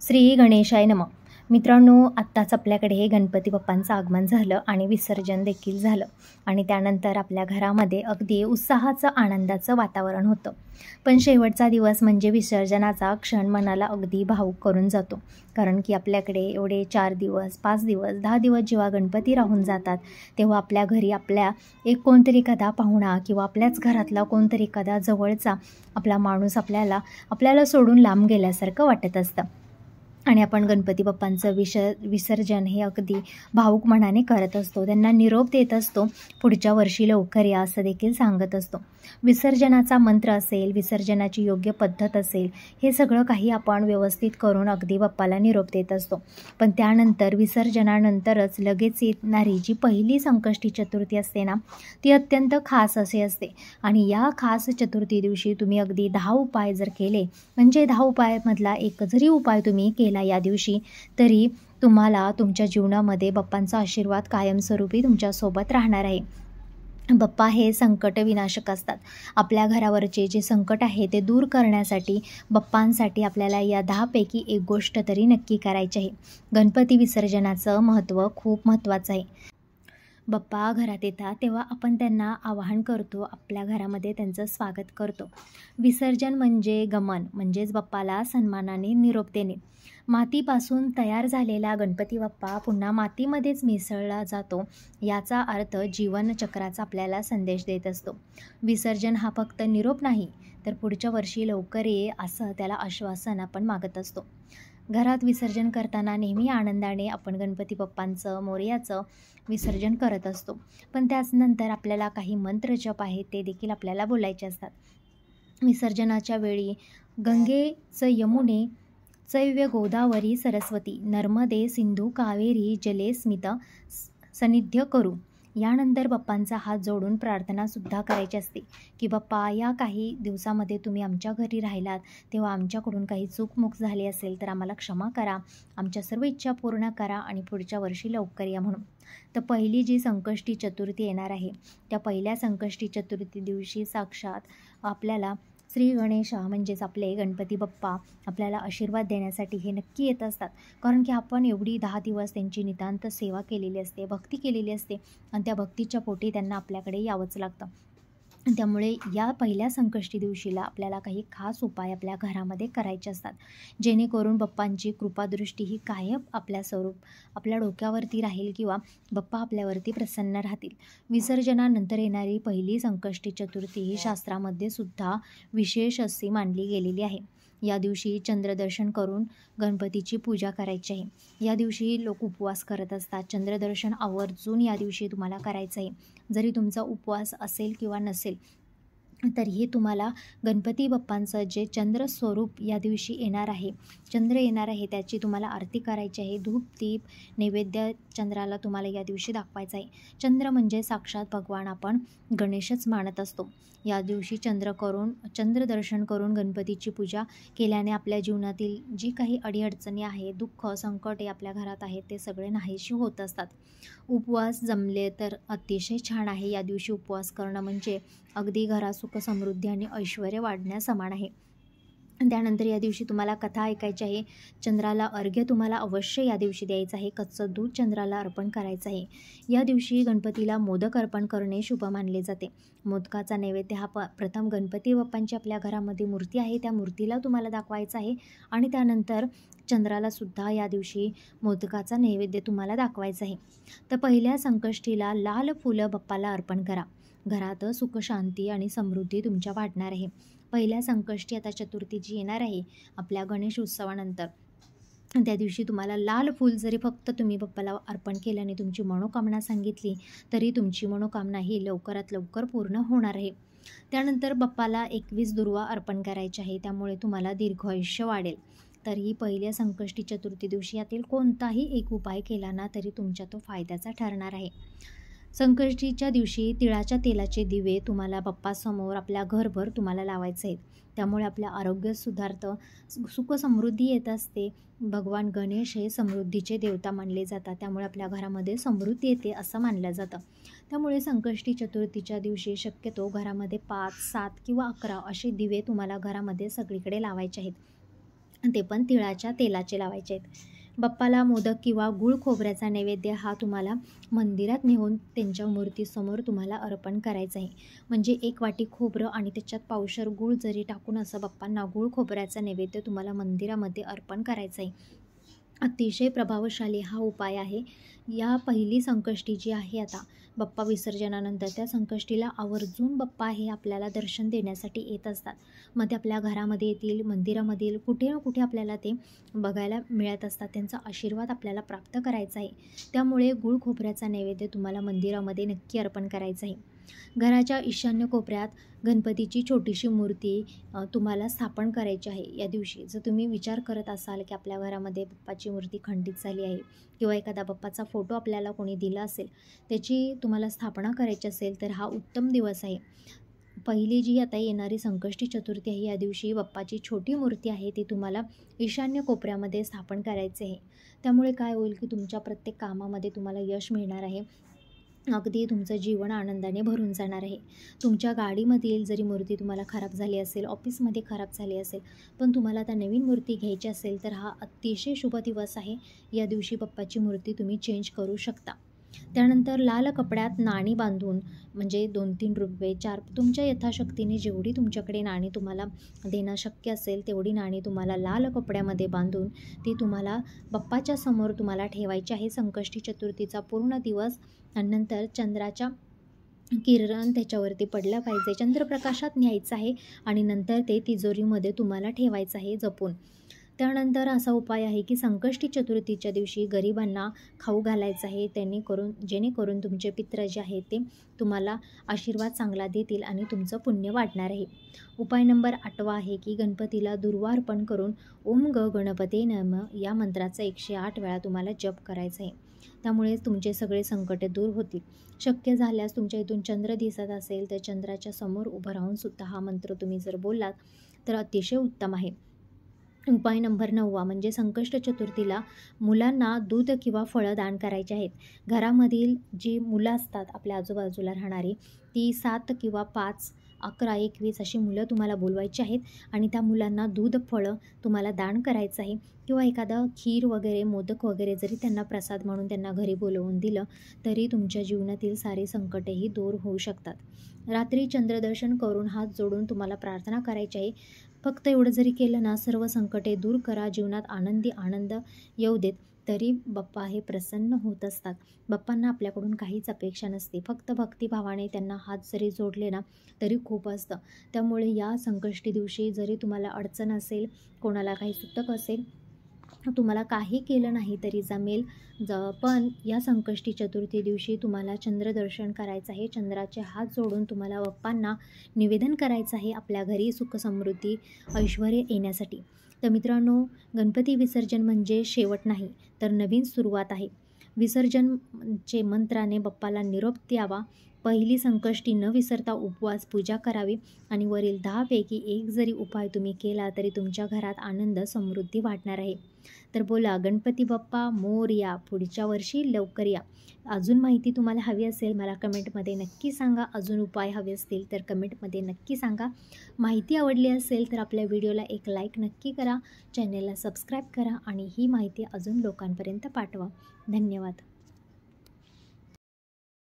श्री गणेशाय नमः. मित्रांनो, आत्ताच आपल्याकडे हे गणपती बाप्पांचं आगमन झालं आणि विसर्जन देखील झालं आणि त्यानंतर आपल्या घरामध्ये अगदी उत्साहाचं, आनंदाचं वातावरण होतं. पण शेवटचा दिवस म्हणजे विसर्जनाचा क्षण मनाला अगदी भावूक करून जातो. कारण की आपल्याकडे एवढे 4 दिवस, 5 दिवस, 10 दिवस जेव्हा गणपती राहून जातात, तेव्हा आपल्या घरी आपल्या एक कोणतरी एखादा पाहुणा किंवा आपल्याच घरातला कोणतरी एखादा जवळचा आपला माणूस आपल्याला सोडून लांब गेल्यासारखं वाटत असतं. आणि आपण गणपती बाप्पांचं विसर्जन हे अगदी भावूक मनाने करत असतो. त्यांना निरोप देत असतो, पुढच्या वर्षी लवकर या असं देखील सांगत असतो. विसर्जनाचा मंत्र असेल, विसर्जनाची योग्य पद्धत असेल, हे सगळं काही आपण व्यवस्थित करून अगदी बाप्पाला निरोप देत असतो. पण त्यानंतर विसर्जनानंतरच लगेच येणारी जी पहिली संकष्टी चतुर्थी असते ना, ती अत्यंत खास असे असते. आणि या खास चतुर्थी दिवशी तुम्ही अगदी 10 उपाय जर केले, म्हणजे 10 उपायामधला एक जरी उपाय तुम्ही केला या दिवशी, तरी तुम्हाला तुमच्या जीवनामध्ये बाप्पांचा आशीर्वाद कायमस्वरूपी तुमच्यासोबत राहणार आहे. बाप्पा हे संकट विनाशक असतात. आपल्या घरावरचे जे संकट आहे ते दूर करण्यासाठी बाप्पांसाठी आपल्याला या 10 पैकी एक गोष्ट तरी नक्की करायची आहे. गणपती विसर्जनाचं महत्त्व खूप महत्त्वाचं आहे. बाप्पा घरात येतात तेव्हा आपण त्यांना आवाहन करतो, आपल्या घरामध्ये त्यांचं स्वागत करतो. विसर्जन म्हणजे गमन, म्हणजेच बाप्पाला सन्मानाने निरोप देणे. मातीपासून तयार झालेला गणपती बाप्पा पुन्हा मातीमध्येच मिसळला जातो, याचा अर्थ जीवनचक्राचा आपल्याला संदेश देत असतो. विसर्जन हा फक्त निरोप नाही, तर पुढच्या वर्षी लवकर ये असं त्याला आश्वासन आपण मागत असतो. घरात विसर्जन करताना नेहमी आनंदाने आपण गणपती बाप्पांचं, मोरयाचं विसर्जन करत असतो. पण त्याचनंतर आपल्याला काही मंत्र जप आहेत ते देखील आपल्याला बोलायचे असतात. विसर्जनाच्या वेळी गंगेच यमुने चैव्य गोदावरी सरस्वती नर्मदे सिंधू कावेरी जले स्मित सन्निध्य करू. यानंतर बाप्पांचा हात जोडून प्रार्थनासुद्धा करायची असते की बाप्पा, या काही दिवसामध्ये तुम्ही आमच्या घरी राहिलात तेव्हा आमच्याकडून काही चूकमुक झाली असेल तर आम्हाला क्षमा करा, आमच्या सर्व इच्छा पूर्ण करा आणि पुढच्या वर्षी लवकर या म्हणून. तर पहिली जी संकष्टी चतुर्थी येणार आहे, त्या पहिल्या संकष्टी चतुर्थी दिवशी साक्षात आपल्याला श्री गणेशा म्हणजेच आपले गणपती बाप्पा आपल्याला आशीर्वाद देण्यासाठी हे नक्की येत असतात. कारण की आपण एवढी 10 दिवस त्यांची नितांत सेवा केलेली असते, भक्ती केलेली असते आणि त्या भक्तीच्या पोटी त्यांना आपल्याकडे यावंच लागतं. त्यामुळे या पहिल्या संकष्टी दिवशीला आपल्याला काही खास उपाय आपल्या घरामध्ये करायचे असतात, जेणेकरून बाप्पांची कृपादृष्टी ही कायम आपल्या डोक्यावरती राहील किंवा बाप्पा आपल्यावरती प्रसन्न राहतील. विसर्जनानंतर येणारी पहिली संकष्टी चतुर्थी ही शास्त्रामध्ये सुद्धा विशेष अशी मानली गेलेली आहे. या दिवशी चंद्रदर्शन करून गणपतीची पूजा करायची आहे. या दिवशी लोक उपवास करत असतात. चंद्रदर्शन आवर्जून या दिवशी तुम्हाला करायचं आहे. जरी तुमचा उपवास असेल किंवा नसेल तरीही तुम्हाला गणपती बाप्पांचं जे चंद्र स्वरूप या दिवशी येणार आहे, चंद्र येणार आहे, त्याची तुम्हाला आरती करायची आहे. धूप दीप नैवेद्य चंद्राला तुम्हाला या दिवशी दाखवायचा आहे. चंद्र म्हणजे साक्षात भगवान आपण गणेशच मानत असतो. या दिवशी चंद्रदर्शन करून गणपतीची पूजा केल्याने आपल्या जीवनातील जी काही अडीअडचणी आहे, दुःख संकटे आपल्या घरात आहेत, ते सगळे नाहीशी होत असतात. उपवास जमले तर अतिशय छान आहे. या दिवशी उपवास करणं म्हणजे अगदी घरात सुख समृद्धी आणि ऐश्वर्य वाढण्यास समान आहे. त्यानंतर या दिवशी तुम्हाला कथा ऐकायची आहे. चंद्राला अर्घ्य तुम्हाला अवश्य या दिवशी द्यायचं आहे. कच्चं दूध चंद्राला अर्पण करायचं आहे. या दिवशी गणपतीला मोदक अर्पण करणे शुभ मानले जाते. मोदकाचा नैवेद्य हा प्रथम गणपती बाप्पांची आपल्या घरामध्ये मूर्ती आहे, त्या मूर्तीला तुम्हाला दाखवायचा आहे आणि त्यानंतर चंद्राला सुद्धा या दिवशी मोदकाचा नैवेद्य तुम्हाला दाखवायचा आहे. तर पहिल्या संकष्टीला लाल फुलं बाप्पाला अर्पण करा. घरात सुख शांती आणि समृद्धी तुमच्या वाढणार आहे. पहिल्या संकष्टी आता चतुर्थी जी येणार आहे आपल्या गणेश उत्सवानंतर, त्या दिवशी तुम्हाला लाल फूल जरी फक्त तुम्ही बाप्पाला अर्पण केल्याने तुमची मनोकामना सांगितली तरी तुमची मनोकामना ही लवकरात लवकर पूर्ण होणार आहे. त्यानंतर बाप्पाला 21 दुर्वा अर्पण करायचे आहे, त्यामुळे तुम्हाला दीर्घ आयुष्य वाढेल. तर ही पहिल्या संकष्टी चतुर्थी दिवशी यातील कोणताही एक उपाय केला ना तरी तुमच्या तो फायद्याचा ठरणार आहे. संकष्टीच्या दिवशी तिळाच्या तेलाचे दिवे तुम्हाला बाप्पासमोर आपल्या घरभर तुम्हाला लावायचे आहेत. त्यामुळे आपलं आरोग्य सुधारतं, सुख समृद्धी येत असते. भगवान गणेश हे समृद्धीचे देवता मानले जातात, त्यामुळे आपल्या घरामध्ये समृद्धी येते असं मानलं जातं. त्यामुळे संकष्टी चतुर्थीच्या दिवशी शक्यतो घरामध्ये 5, 7 किंवा 11 असे दिवे तुम्हाला घरामध्ये सगळीकडे लावायचे आहेत. ते पण तिळाच्या तेलाचे लावायचे आहेत. बाप्पाला मोदक किंवा गूळ खोबऱ्याचा नैवेद्य हा तुम्हाला मंदिरात नेऊन त्यांच्या मूर्तीसमोर तुम्हाला अर्पण करायचं आहे. म्हणजे 1 वाटी खोबरं आणि त्याच्यात पावशर गूळ जरी टाकून असं बाप्पांना गूळ खोबऱ्याचा नैवेद्य तुम्हाला मंदिरामध्ये अर्पण करायचं आहे. अतिशय प्रभावशाली हा उपाय आहे. या पहिली संकष्टी जी आहे आता बाप्पा विसर्जनानंतर, त्या संकष्टीला आवर्जून बाप्पा हे आपल्याला दर्शन देण्यासाठी येत असतात. मग ते आपल्या घरामध्ये येतील, मंदिरामध्ये येईल, कुठे ना कुठे आपल्याला ते बघायला मिळत असतात. त्यांचा आशीर्वाद आपल्याला प्राप्त करायचा आहे. त्यामुळे गूळ खोबऱ्याचा नैवेद्य तुम्हाला मंदिरामध्ये नक्की अर्पण करायचा आहे. घराच्या ईशान्य कोपऱ्यात गणपतीची छोटीशी मूर्ती तुम्हाला स्थापन करायची आहे. या दिवशी जर तुम्ही विचार करत असाल की आपल्या घरामध्ये बाप्पाची मूर्ती खंडित झाली आहे किंवा एखादा बाप्पाचा फोटो आपल्याला कोणी दिला असेल, त्याची तुम्हाला स्थापना करायची असेल, तर हा उत्तम दिवस आहे. पहिली जी आता येणारी संकष्टी चतुर्थी आहे, या दिवशी बाप्पाची छोटी मूर्ती आहे ती तुम्हाला ईशान्य कोपऱ्यामध्ये स्थापन करायचे आहे. त्यामुळे काय होईल की तुमच्या प्रत्येक कामामध्ये तुम्हाला यश मिळणार आहे. अगदी तुमचं जीवन आनंदाने भरून जाणार आहे. तुमच्या गाडीमधील जरी मूर्ती तुम्हाला खराब झाली असेल, ऑफिसमध्ये खराब झाली असेल, पण तुम्हाला आता नवीन मूर्ती घ्यायची असेल, तर हा अतिशय शुभ दिवस आहे. या दिवशी बाप्पाची मूर्ती तुम्ही चेंज करू शकता. त्यानंतर लाल कपड्यात नाणी बांधून, म्हणजे 2-3 रुपये, 4, तुमच्या यथाशक्तीने जेवढी तुमच्याकडे नाणी तुम्हाला देणं शक्य असेल तेवढी नाणी तुम्हाला लाल कपड्यामध्ये बांधून ती तुम्हाला बाप्पाच्या समोर तुम्हाला ठेवायची आहे संकष्टी चतुर्थीचा पूर्ण दिवस. आणि नंतर चंद्राच्या किरण त्याच्यावरती पडलं पाहिजे, चंद्रप्रकाशात न्यायचं आहे आणि नंतर ते तिजोरीमध्ये तुम्हाला ठेवायचं आहे जपून. त्यानंतर असा उपाय आहे की संकष्टी चतुर्थीच्या दिवशी गरिबांना खाऊ घालायचं आहे, जेणेकरून तुमचे पित्र जे आहेत ते तुम्हाला आशीर्वाद चांगला देतील आणि तुमचं पुण्य वाढणार आहे. उपाय नंबर 8वा आहे की गणपतीला दुर्वा अर्पण करून ओम ग गणपते नमः या मंत्राचा 108 वेळा तुम्हाला जप करायचा आहे. त्यामुळे तुमचे सगळे संकटे दूर होतील. शक्य झाल्यास तुमच्या इथून चंद्र दिसत असेल तर चंद्राच्या समोर उभं राहून सुद्धा हा मंत्र तुम्ही जर बोललात तर अतिशय उत्तम आहे. उपाय नंबर 9वा म्हणजे संकष्ट चतुर्थीला मुलांना दूध किंवा फळं दान करायचे आहेत. घरामधील जी मुलं असतात आपल्या आजूबाजूला राहणारी, ती 7 किंवा 5, 11, 21 अशी मुलं तुम्हाला बोलवायची आहेत आणि त्या मुलांना दूध, फळं तुम्हाला दान करायचं आहे. किंवा एखादं खीर वगैरे, मोदक वगैरे जरी त्यांना प्रसाद म्हणून त्यांना घरी बोलवून दिलं तरी तुमच्या जीवनातील सारी संकटेही दूर होऊ शकतात. रात्री चंद्रदर्शन करून हात जोडून तुम्हाला प्रार्थना करायची आहे. फक्त एवढं जरी केलं ना, सर्व संकटे दूर करा, जीवनात आनंद येऊ देत, तरी बाप्पा हे प्रसन्न होत असतात. बाप्पांना आपल्याकडून काहीच अपेक्षा नसते, फक्त भक्तिभावाने त्यांना हात जरी जोडले ना तरी खूप असतं. त्यामुळे या संकष्टी दिवशी जरी तुम्हाला अडचण असेल, कोणाला काही सुतक असेल, तुम्हाला काही केलं नाही तरी जमेल. पण या संकष्टी चतुर्थी दिवशी तुम्हाला चंद्रदर्शन करायचं आहे. चंद्राचे हात जोडून तुम्हाला बाप्पांना निवेदन करायचं आहे आपल्या घरी सुख समृद्धी ऐश्वर्य येण्यासाठी. तर मित्रांनो, गणपती विसर्जन म्हणजे शेवट नाही तर नवीन सुरुवात आहे. विसर्जनचे मंत्राने बाप्पाला निरोप द्यावा. पहिली संकष्टी न विसरता उपवास, पूजा करावी आणि वरील 10 पैकी 1 जरी उपाय तुम्ही केला तरी तुमच्या घरात आनंद समृद्धी वाढणार आहे. तर बोला गणपती बाप्पा मोरया, पुढच्या वर्षी लवकर या. अजून माहिती तुम्हाला हवी असेल मला कमेंटमध्ये नक्की सांगा. अजून उपाय हवे असतील तर कमेंटमध्ये नक्की सांगा. माहिती आवडली असेल तर आपल्या व्हिडिओला एक लाईक नक्की करा, चॅनेलला सबस्क्राईब करा आणि ही माहिती अजून लोकांपर्यंत पाठवा. धन्यवाद.